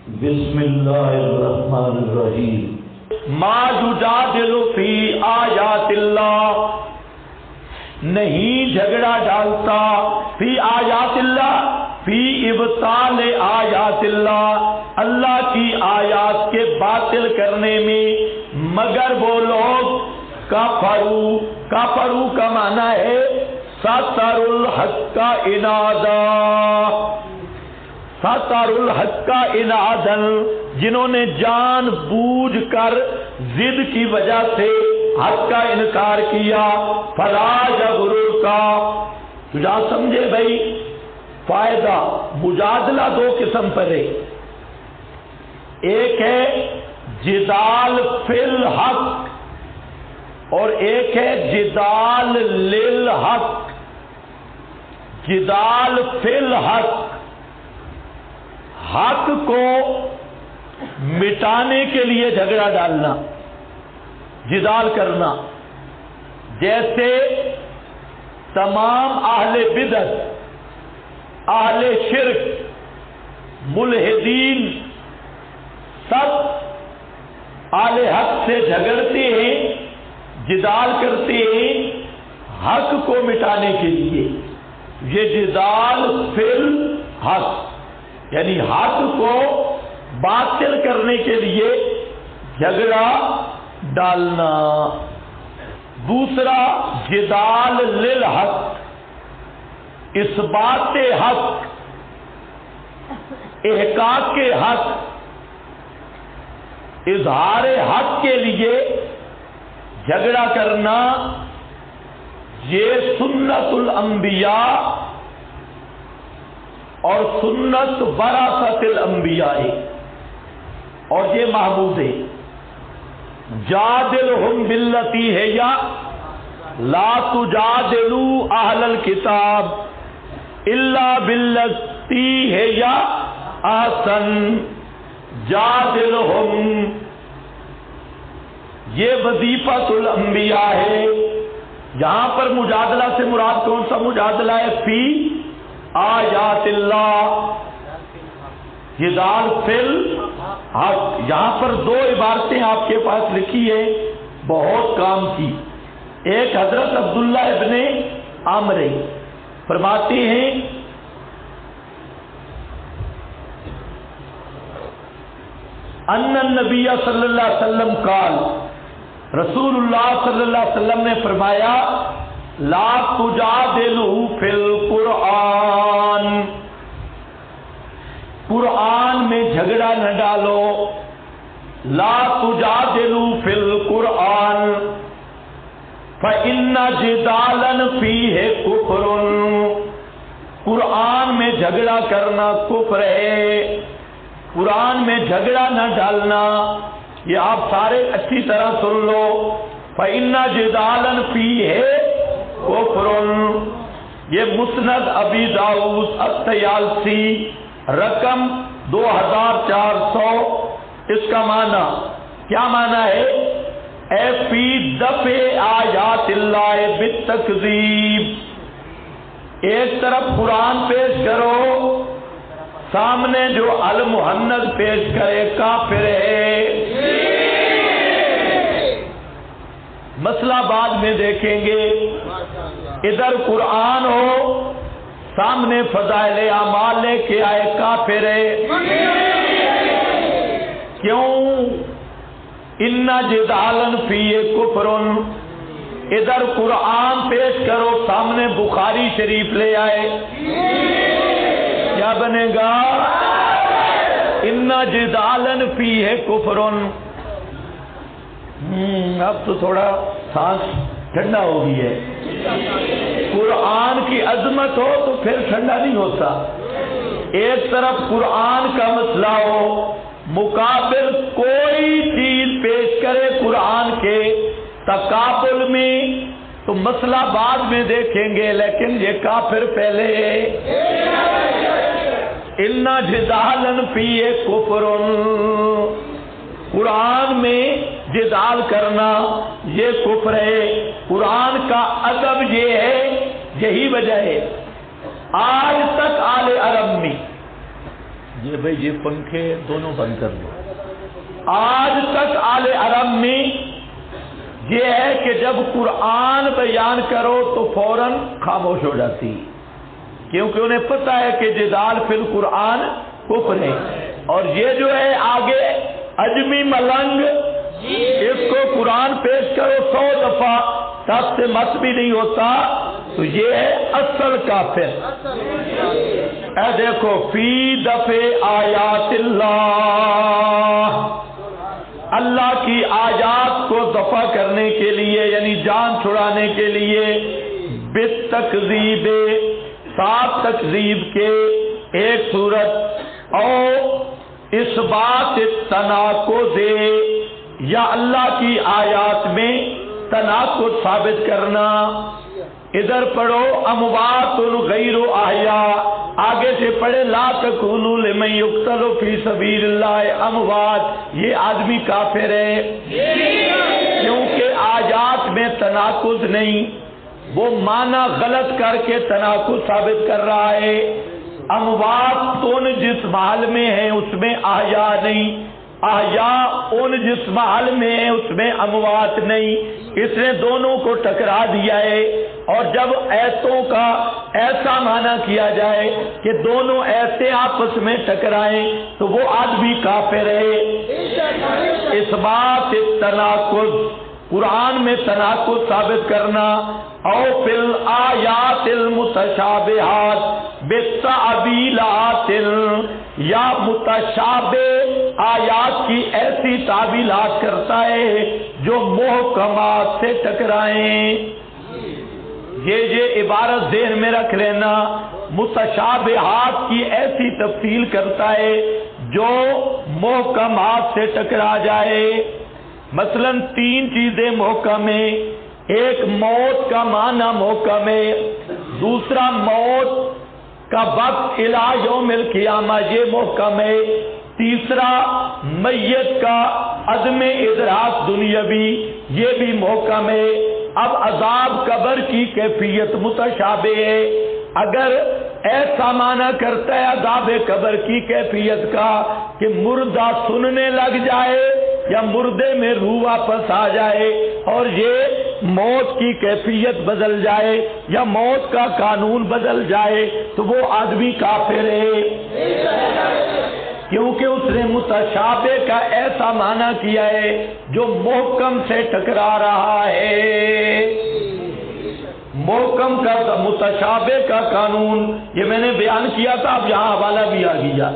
بسم اللہ الرحمن الرحیم۔ ما یجادل فی آیات اللہ، نہیں جھگڑا ڈالتا، فی آیات اللہ، فی ابطال آیات اللہ، اللہ کی آیات کے باطل کرنے میں، مگر وہ لوگ کفرو کا معنی ہے سطر الحق عنادا، سطر الحق عنادا، جنہوں نے جان بوجھ کر ضد کی وجہ سے حق کا انکار کیا۔ فلا یغررک، تجھا سمجھے بھائی فائدہ، مجادلہ دو قسم پر ہے، ایک ہے جدال فی الحق اور ایک ہے جدال للحق۔ جدال فی الحق، حق کو مٹانے کے لیے جھگڑا ڈالنا، جدال کرنا، جیسے تمام اہل بدعت، اہل شرک، ملحدین سب اہل حق سے جھگڑتے ہیں، جدال کرتے ہیں حق کو مٹانے کے لیے۔ یہ جدال فی الحق، یعنی حق کو باطل کرنے کے لیے جھگڑا ڈالنا۔ دوسرا جدال للحق، اثبات حق، احقاق کے حق، اظہار حق کے لیے جھگڑا کرنا، یہ سنت الانبیاء اور سنت وراثت الانبیاء ہے، اور یہ محمود ہے۔ جادلہم باللتی ہے یا لا تجادلوا اہل الکتاب الا باللتی ہے یا احسن، جادلہم، یہ وظیفۃ الانبیاء ہے۔ یہاں پر مجادلہ سے مراد کون سا مجادلہ ہے؟ فی آیات اللہ، جدال فی الحق۔ یہاں پر دو عبارتیں آپ کے پاس لکھی ہے، بہت کام کی۔ ایک حضرت عبداللہ ابن عمر فرماتے ہیں ان النبی صلی اللہ علیہ وسلم قال، رسول اللہ صلی اللہ علیہ وسلم نے فرمایا لا تجادلوا فی القرآن، قرآن میں جھگڑا نہ ڈالو۔ لا تجادلوا فی القرآن فإن جدالا فیہ کفر، قرآن میں جھگڑا کرنا کفر ہے، قرآن میں جھگڑا نہ ڈالنا۔ یہ آپ سارے اچھی طرح سن لو، فإن جدالا فیہ کفر۔ یہ مسند ابی داؤد الطیالسی رقم 2400، اس کا معنی کیا معنی ہے؟ اے فی دفع آیات اللہ بالتکذیب، ایک طرف قرآن پیش کرو، سامنے جو المحنت پیش کرے کافر ہے۔ مسئلہ بعد میں دیکھیں گے، ادھر قرآن ہو، سامنے فضائل اعمال لے کے آئے کافر ہے۔ کیوں؟ ان جدالا فیہ کفر، ادھر قرآن پیش کرو، سامنے بخاری شریف لے آئے، کیا بنے گا؟ ان جدالا فیہ کفر۔ اب تو تھوڑا سانس ٹھنڈا ہو گئی ہے۔ قرآن کی عظمت ہو تو پھر ٹھنڈا نہیں ہوتا۔ ایک طرف قرآن کا مسئلہ ہو، مقابل کوئی چیز پیش کرے قرآن کے تقابل میں، تو مسئلہ بعد میں دیکھیں گے، لیکن یہ کافر پہلے ہے۔ ان جدالا فیہ کفر، قرآن میں جدال کرنا یہ کفر ہے۔ قرآن کا ادب یہ ہے، یہی وجہ ہے آج تک آل عرب میں یہ بھائی یہ پنکھے دونوں بند کر دو. آج تک آل عرب میں یہ ہے کہ جب قرآن بیان کرو تو فوراً خاموش ہو جاتی، کیونکہ انہیں پتہ ہے کہ جدال فی القرآن کفر ہے. اور یہ جو ہے آگے اجمی ملنگ، اس کو قرآن پیش کرو 100 دفعہ تب سے مت بھی نہیں ہوتا، تو یہ ہے اصل کافر. اے دیکھو فی دفع آیات اللہ، اللہ کی آیات کو دفع کرنے کے لیے یعنی جان چھڑانے کے لیے، بالتکذیب، ساتھ تکذیب کے ایک صورت، اور اس بات تناقض یا اللہ کی آیات میں تناقض ثابت کرنا. ادھر پڑھو اموات غیر احیاء، آگے سے پڑھے لا تکونوا لمن یقتل فی سبیل اللہ اموات، یہ آدمی کافر ہے کیونکہ آیات میں تناقض نہیں، وہ معنی غلط کر کے تناقض ثابت کر رہا ہے. اموات ان جس محل میں ہیں اس میں احیاء نہیں، احیاء ان جس محل میں ہیں اس میں اموات نہیں. اس نے دونوں کو ٹکرا دیا ہے. اور جب ایتوں کا ایسا معنی کیا جائے کہ دونوں ایسے آپس میں ٹکرائیں تو وہ آدمی کافر ہے. اس بات تناقض، قرآن میں تناقض ثابت کرنا، او فی الآیات المتشابہات بالتعویلات، یا متشابہ آیات کی ایسی تعویلات کرتا ہے جو محکمات سے ٹکرائیں. یہ عبارت ذہن میں رکھ لینا، متشابہات کی ایسی تفصیل کرتا ہے جو محکمات سے ٹکرا جائے. مثلا 3 چیزیں محکم ہیں، ایک موت کا معنی محکم ہے، دوسرا موت کا وقت الی یوم القیامہ یہ محکم ہے، تیسرا میت کا عدم ادراک دنیاوی یہ بھی محکم ہے. اب عذاب قبر کی کیفیت متشابہ ہے. اگر ایسا معنی کرتا ہے عذاب قبر کی کیفیت کا کہ مردہ سننے لگ جائے یا مردے میں روح واپس آ جائے، اور یہ موت کی کیفیت بدل جائے یا موت کا قانون بدل جائے، تو وہ آدمی کافر ہے کیونکہ اس نے متشابہ کا ایسا معنی کیا ہے جو محکم سے ٹکرا رہا ہے. محکم کا متشابہ کا قانون یہ میں نے بیان کیا تھا، اب یہاں حوالہ بھی آ گیا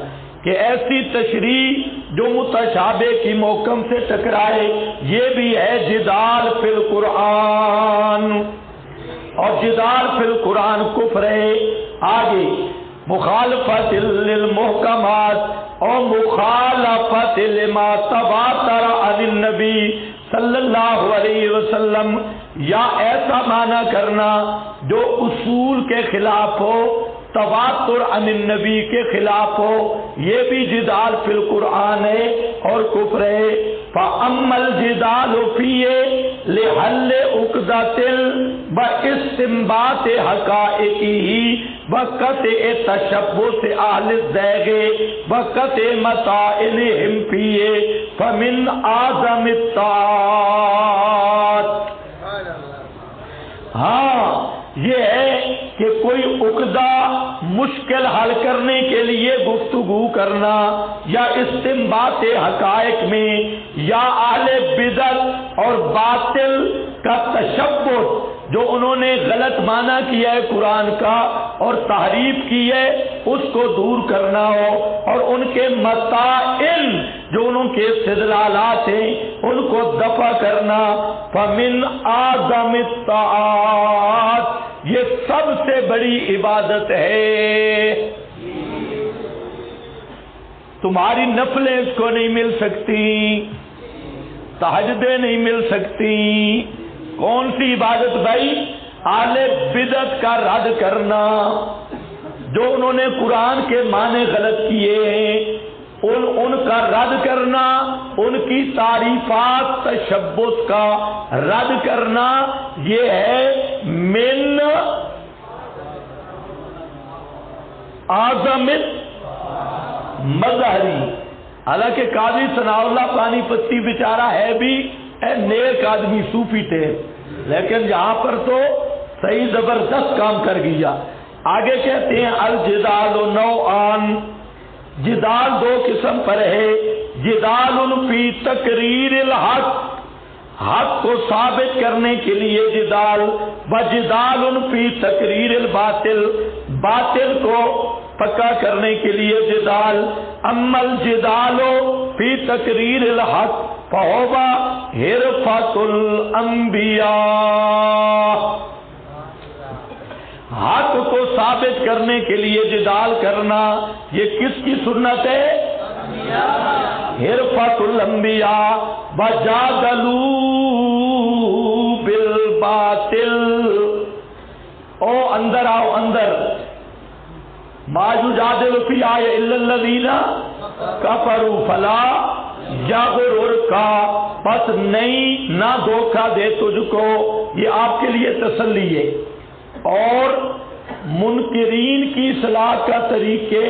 کہ ایسی تشریح جو متشابہ کی محکم سے ٹکرائے یہ بھی ہے جدال فی القرآن، اور جدال فی القرآن کفر ہے. آگے مخالفت للمحکمات اور مخالفت لما تواتر عن النبی صلی اللہ علیہ وسلم، یا ایسا معنی کرنا جو اصول کے خلاف ہو، تواتر عن النبی کے خلاف ہو، یہ بھی جدال فی القرآن ہے اور کفر ہے. فَأَمَّا الْجِدَالُ فِيهِ لِحَلِّ عُقْدَةٍ بِاسْتِنبَاطِ حَقَائِقِهِ وَقَطْعِ تَشَبُّثِ أَهْلِ الزَّيْغِ وَقَطْعِ مَسَائِلِهِمْ فِيهِ فَمِنْ أَعْظَمِ الطاعات. ہاں یہ ہے کہ کوئی عقدہ مشکل حل کرنے کے لیے گفتگو کرنا یا استنباط حقائق میں یا اہل بدعت اور باطل کا تشبث جو انہوں نے غلط معنی کیا ہے قرآن کا اور تحریف کی ہے اس کو دور کرنا ہو، اور ان کے مسائل جو ان کے استدلالات ہیں ان کو دفع کرنا. فمن اعظم الطاعات، یہ سب سے بڑی عبادت ہے. تمہاری نفلیں اس کو نہیں مل سکتی، تہجدیں نہیں مل سکتی. کون سی عبادت بھائی؟ اہل بدعت کا رد کرنا، جو انہوں نے قرآن کے معنی غلط کیے ہیں ان کا رد کرنا، ان کی تعریفات تشبث کا رد کرنا، یہ ہے من اعظم مظہری، حالانکہ قاضی ثناء اللہ پانی پتی بیچارہ ہے بھی نیک آدمی صوفی تھے، لیکن یہاں پر تو صحیح زبردست کام کر گیا۔ آگے کہتے ہیں الجدال نوعان، جدال دو قسم پر ہے، جدال فی تقریر الحق، حق کو ثابت کرنے کے لیے جدال، وجدال فی تقریر الباطل، باطل کو پکا کرنے کے لیے جدال۔ اما الجدال فی تقریر الحق فہو حرفۃ الانبیاء، حق کو ثابت کرنے کے لیے جدال کرنا یہ کس کی سنت ہے؟ حرفۃ الانبیاء۔ وجادلوا بالباطل، او اندر آؤ اندر، ما یجادل فی آیۃ الا الذین کفروا فلا یغررک، بس نہیں نہ دھوکہ دے تجھ کو، یہ آپ کے لیے تسلی ہے۔ اور منکرین کی اصلاح کا طریقے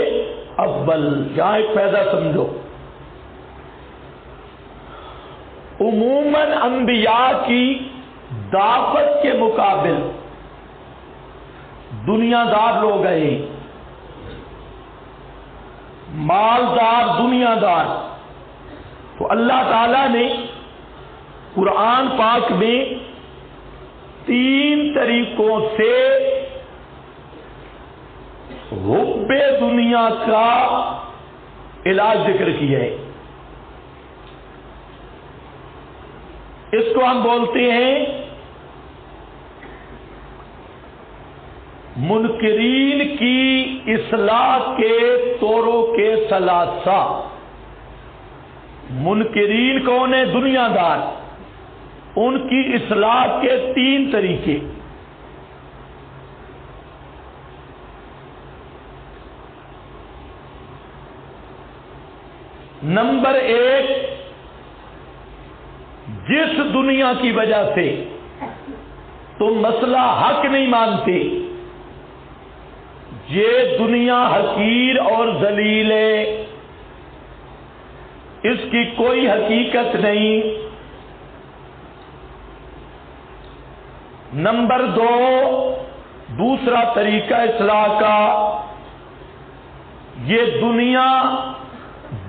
اول، یہاں ایک فائدہ سمجھو، عموماً انبیاء کی دعوت کے مقابل دنیا دار لوگ گئے، مالدار دنیا دار، تو اللہ تعالی نے قرآن پاک میں 3 طریقوں سے حب دنیا کا علاج ذکر کیا ہے۔ اس کو ہم بولتے ہیں منکرین کی اصلاح کے طوروں کے ثلاثہ۔ منکرین کون ہیں؟ دنیا دار، ان کی اصلاح کے 3 طریقے۔ نمبر 1، جس دنیا کی وجہ سے تم مسئلہ حق نہیں مانتے، یہ دنیا حقیر اور ذلیل ہے، اس کی کوئی حقیقت نہیں۔ نمبر 2، دوسرا طریقہ اصلاح کا، یہ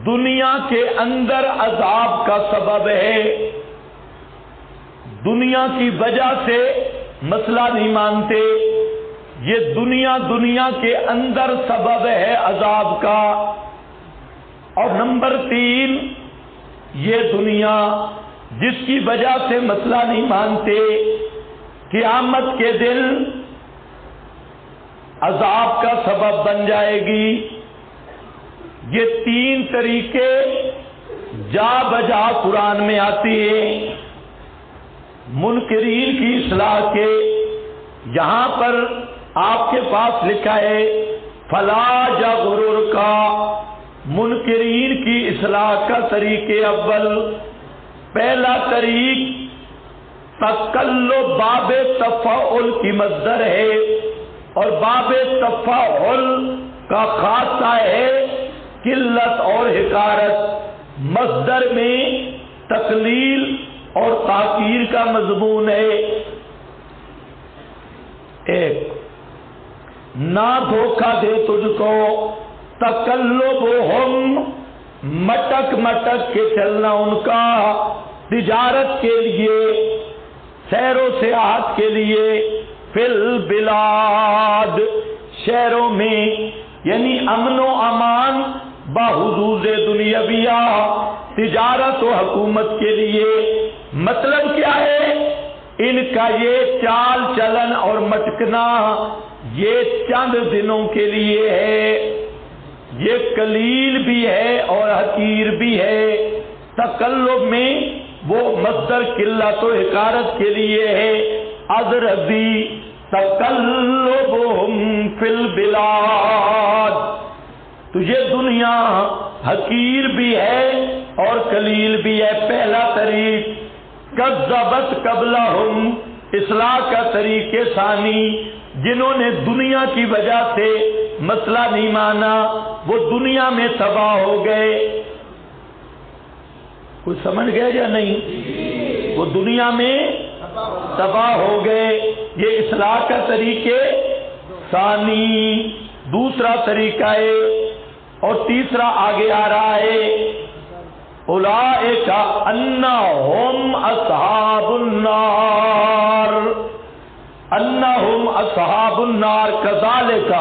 دنیا کے اندر عذاب کا سبب ہے، دنیا کی وجہ سے مسئلہ نہیں مانتے، یہ دنیا کے اندر سبب ہے عذاب کا۔ اور نمبر 3، یہ دنیا جس کی وجہ سے مسئلہ نہیں مانتے، قیامت کے دن عذاب کا سبب بن جائے گی۔ یہ 3 طریقے جا بجا قرآن میں آتی ہیں منکرین کی اصلاح کے۔ یہاں پر آپ کے پاس لکھا ہے فلا یغررک، منکرین کی اصلاح کا طریقے اول، پہلا طریق تقلب باب تفاعل کی مصدر ہے، اور باب تفاعل کا خاصہ ہے قلت اور حقارت، مصدر میں تقلیل اور تحقیر کا مضمون ہے۔ ایک، نہ دھوکہ دے تجھ کو، تقلبہم، مٹک مٹک کے چلنا ان کا، تجارت کے لیے، سیر و سیاحت کے لیے، فی البلاد، شہروں میں، یعنی امن و امان بحدود دنیاویہ، تجارت و حکومت کے لیے۔ مطلب کیا ہے؟ ان کا یہ چال چلن اور مٹکنا یہ چند دنوں کے لیے ہے، یہ قلیل بھی ہے اور حقیر بھی ہے۔ تقلب میں وہ مصدر قلت و حقارت کے لیے ہے، اذربی تقلبہم فی البلاد، تو یہ دنیا حقیر بھی ہے اور قلیل بھی ہے۔ پہلا طریق کذبت قبلہم، اصلاح کا طریق ثانی، جنہوں نے دنیا کی وجہ سے مسئلہ نہیں مانا وہ دنیا میں تباہ ہو گئے. کچھ سمجھ گئے یا نہیں؟ وہ دنیا میں تباہ ہو گئے. یہ اصلاح کا طریقے ثانی. دوسرا طریقہ ہے اور تیسرا آگے آ رہا ہے. اولئک انہم اصحاب النار، انہم اصحاب النار. کذالک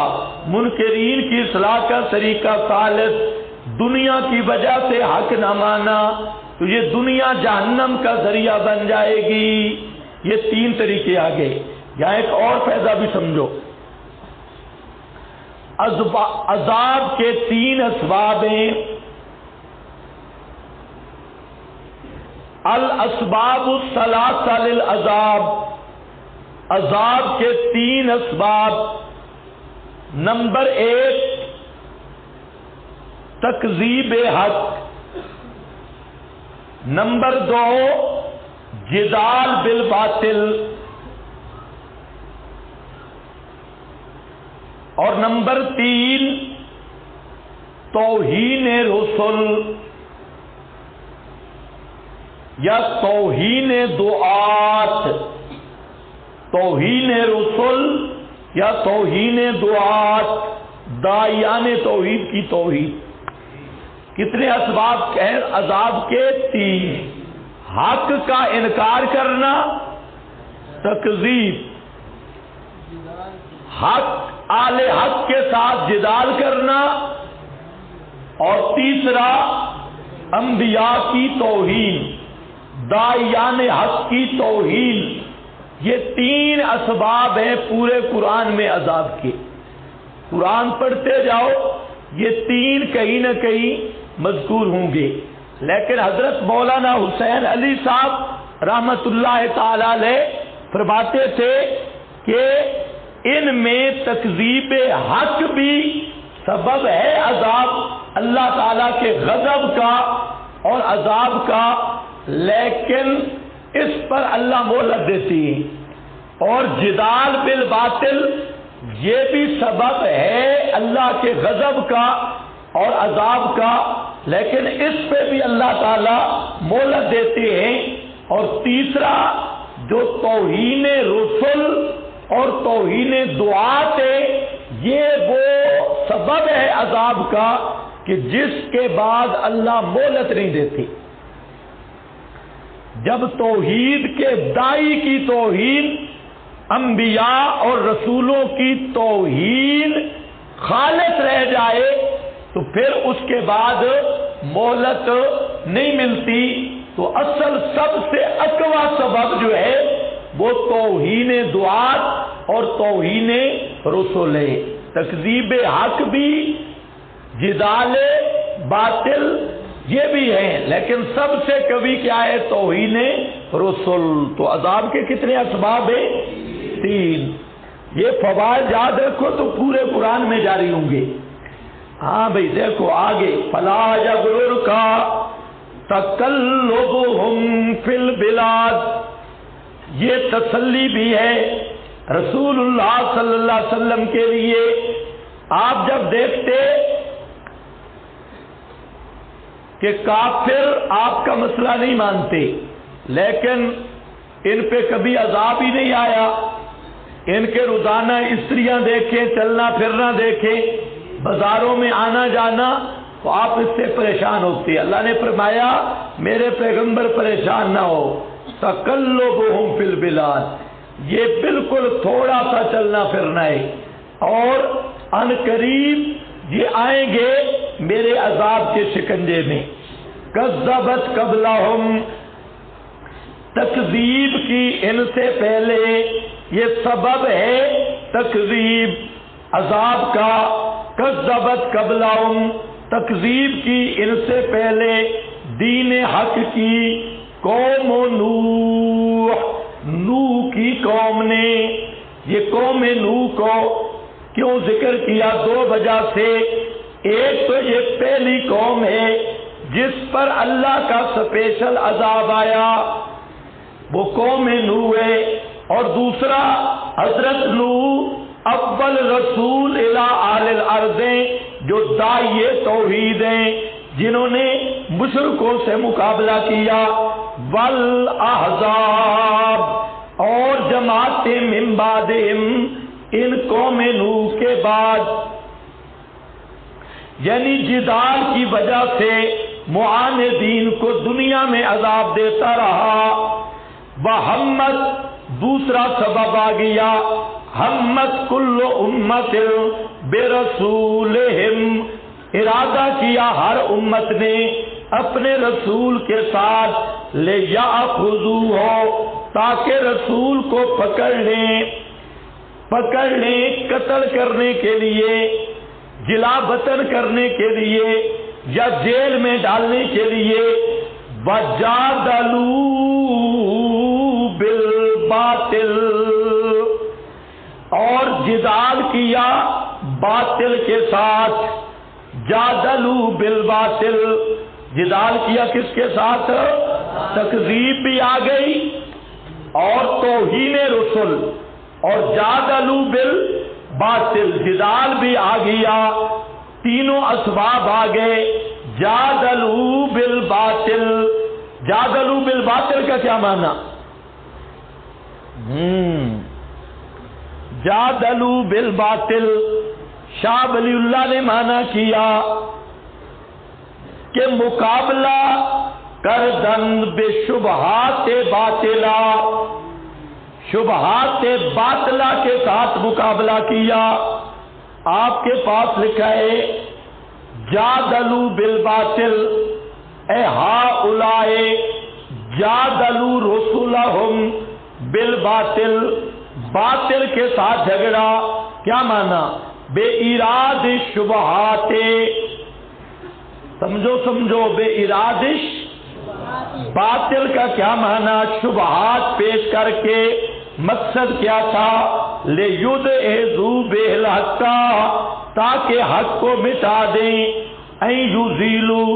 منکرین کی اصلاح کا طریقہ ثالث، دنیا کی وجہ سے حق نہ مانا تو یہ دنیا جہنم کا ذریعہ بن جائے گی. یہ تین طریقے آگے. یہاں ایک اور فائدہ بھی سمجھو. عذاب کے تین اسباب ہیں. الاسباب الثلاثہ للعذاب، عذاب کے تین اسباب. نمبر ایک تکذیب حق، نمبر دو جدال بالباطل، اور نمبر تین توہین رسل یا توہین دعات. توہین رسل یا توہین دعات، داعیان توحید کی توہین. کتنے اسباب ہیں عذاب کے؟ تین. حق کا انکار کرنا، تکذیب، حق اہل حق کے ساتھ جدال کرنا، اور تیسرا انبیاء کی توہین، داعیان حق کی توہین. یہ تین اسباب ہیں پورے قرآن میں عذاب کے. قرآن پڑھتے جاؤ یہ تین کہیں نہ کہیں مذکور ہوں گے. لیکن حضرت مولانا حسین علی صاحب رحمت اللہ تعالی علیہ فرماتے تھے کہ ان میں تکذیب حق بھی سبب ہے عذاب اللہ تعالیٰ کے غضب کا اور عذاب کا، لیکن اس پر اللہ مہلت دیتی ہے. اور جدال بالباطل یہ بھی سبب ہے اللہ کے غضب کا اور عذاب کا، لیکن اس پہ بھی اللہ تعالیٰ مہلت دیتے ہیں. اور تیسرا جو توہین رسل اور توہین دعات ہے، یہ وہ سبب ہے عذاب کا کہ جس کے بعد اللہ مہلت نہیں دیتے. جب توحید کے داعی کی توہین، انبیاء اور رسولوں کی توہین خالص رہ جائے تو پھر اس کے بعد مہلت نہیں ملتی. تو اصل سب سے اقوی سبب جو ہے وہ توہین دعات اور توہین رسول ہے. تکذیب حق بھی، جدال باطل یہ بھی ہے، لیکن سب سے کبھی کیا ہے؟ توہین رسول. تو عذاب کے کتنے اسباب ہیں؟ تین. یہ فوائد یاد رکھو تو پورے قرآن میں جاری ہوں گے. ہاں بھائی دیکھو آگے، فلا یغررک تقلبہم فی البلاد. یہ تسلی بھی ہے رسول اللہ صلی اللہ علیہ وسلم کے لیے. آپ جب دیکھتے کہ کافر آپ کا مسئلہ نہیں مانتے لیکن ان پہ کبھی عذاب ہی نہیں آیا، ان کے روزانہ استریاں دیکھیں، چلنا پھرنا دیکھیں، بازاروں میں آنا جانا، تو آپ اس سے پریشان ہوتے. اللہ نے فرمایا میرے پیغمبر پریشان نہ ہو. تقلبہم فی البلاد، یہ بالکل تھوڑا سا چلنا پھرنا ہے، اور ان قریب یہ آئیں گے میرے عذاب کے شکنجے میں. کذبت قبلہم، تکذیب کی ان سے پہلے، یہ سبب ہے تکذیب عذاب کا. کذبت قبلہم، تکذیب کی ان سے پہلے دین حق کی قوم نوح، نوح کی قوم نے. یہ قوم نوح کو کیوں ذکر کیا؟ دو وجہ سے. ایک تو یہ پہلی قوم ہے جس پر اللہ کا اسپیشل عذاب آیا، وہ قوم نوح ہے. اور دوسرا حضرت نوح اول رسول الی اہل الارض ہیں جو داعی توحید ہیں، جنہوں نے مشرکوں سے مقابلہ کیا، والاحزاب اور جماعتیں من بعدہم ان قوم نوح کے بعد، یعنی جدال کی وجہ سے معاندین کو دنیا میں عذاب دیتا رہا۔ وہمت دوسرا سبب آ گیا، ہمت کل امت برسولہم، ارادہ کیا ہر امت نے اپنے رسول کے ساتھ لے یاخذوہ، تاکہ رسول کو پکڑ لیں قتل کرنے کے لیے، جلا وطن کرنے کے لیے یا جیل میں ڈالنے کے لیے۔ وجادلوا بالباطل، اور جدال کیا باطل کے ساتھ، جادلوا بالباطل، جدال کیا کس کے ساتھ؟ تکذیب بھی آ گئی اور توہین رسل، اور جادلوا بالباطل جدال بھی آ گیا، تینوں اسباب آ گئے۔ جادلوا بالباطل، جادلوا بالباطل کا کیا معنی؟ جادلوا بالباطل شاہ ولی اللہ نے معنی کیا کہ مقابلہ کردن بے شبہات باطلہ، شبہات باطلہ کے ساتھ مقابلہ کیا۔ آپ کے پاس لکھا ہے جادلوا بالباطل، اے ہؤلاء جادلوا رسلہم بالباطل، باطل کے ساتھ جھگڑا، کیا معنی؟ بے اراد شبہات، سمجھو بے ارادش، باطل کا کیا معنی؟ شبہات پیش کر کے، مقصد کیا تھا؟ لیدعوا بالحق، تاکہ حق کو مٹا دیں، این یزیلوا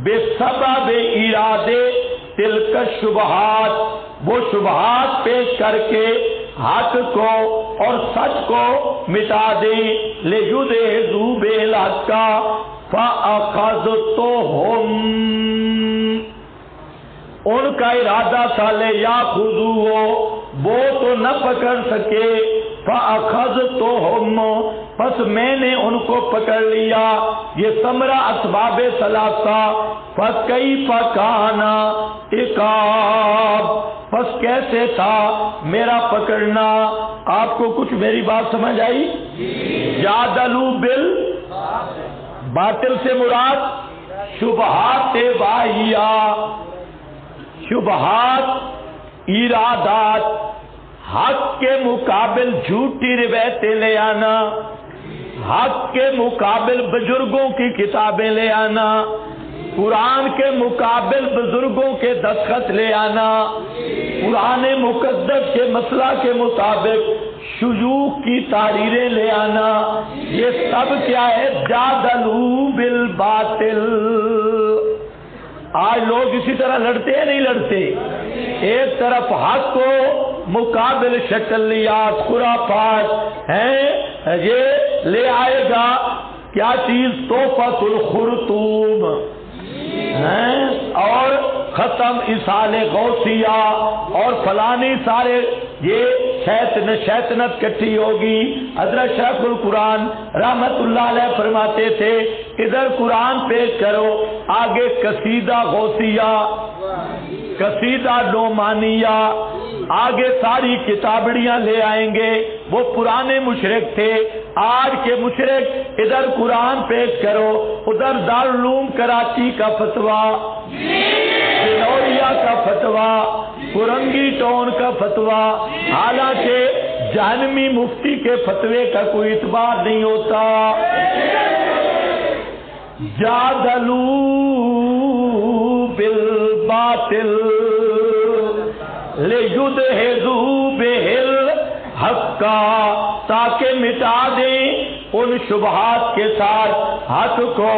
بسبب ارادے تلک الشبہات، وہ شبہات پیش کر کے حق کو اور سچ کو مٹا دیں۔ لیدعوا بالحق فاخذتهم، ان کا ارادہ تھا لے یاخذوہ، وہ تو نہ پکڑ سکے، فاخذتهم، پس میں نے ان کو پکڑ لیا۔ یہ ثمرہ اسباب ثلاثہ، فکیف کان عقاب، پس کیسے تھا میرا پکڑنا۔ آپ کو کچھ میری بات سمجھ آئی؟ جادلوا بالباطل سے مراد شبہات واہیہ، شبہات ارادات، حق کے مقابل جھوٹی روایتیں لے آنا، حق کے مقابل بزرگوں کی کتابیں لے آنا، قرآن کے مقابل بزرگوں کے دستخط لے آنا، قرآن مقدس کے مسئلہ کے مطابق شیوخ کی تحریریں لے آنا، یہ سب کیا ہے؟ جادلوا بالباطل۔ آج لوگ اسی طرح لڑتے ہیں، نہیں لڑتے؟ ایک طرف حق کو مقابل شکلیات خرافات ہیں، یہ لے آئے گا کیا چیز؟ تحفۃ الخرطوم اور ختم اصال غوثیہ اور فلانی سارے، یہ شیطنت کٹھی ہوگی۔ حضرت شیخ القرآن رحمت اللہ علیہ فرماتے تھے ادھر قرآن پیش کرو، آگے قصیدہ غوثیہ، قصیدہ نعمانیہ، آگے ساری کتابڑیاں لے آئیں گے۔ وہ پرانے مشرک تھے، آج کے مشرک ادھر قرآن پیش کرو، ادھر دارالعلوم کراچی کا فتویٰ، بلوریا کا فتویٰ، فرنگی ٹون کا فتویٰ، حالانکہ جہنمی مفتی کے فتوے کا کوئی اعتبار نہیں ہوتا۔ جادلوا بالباطل لیدحضوا بہ الحق، تاکہ مٹا دیں ان شبہات کے ساتھ حق کو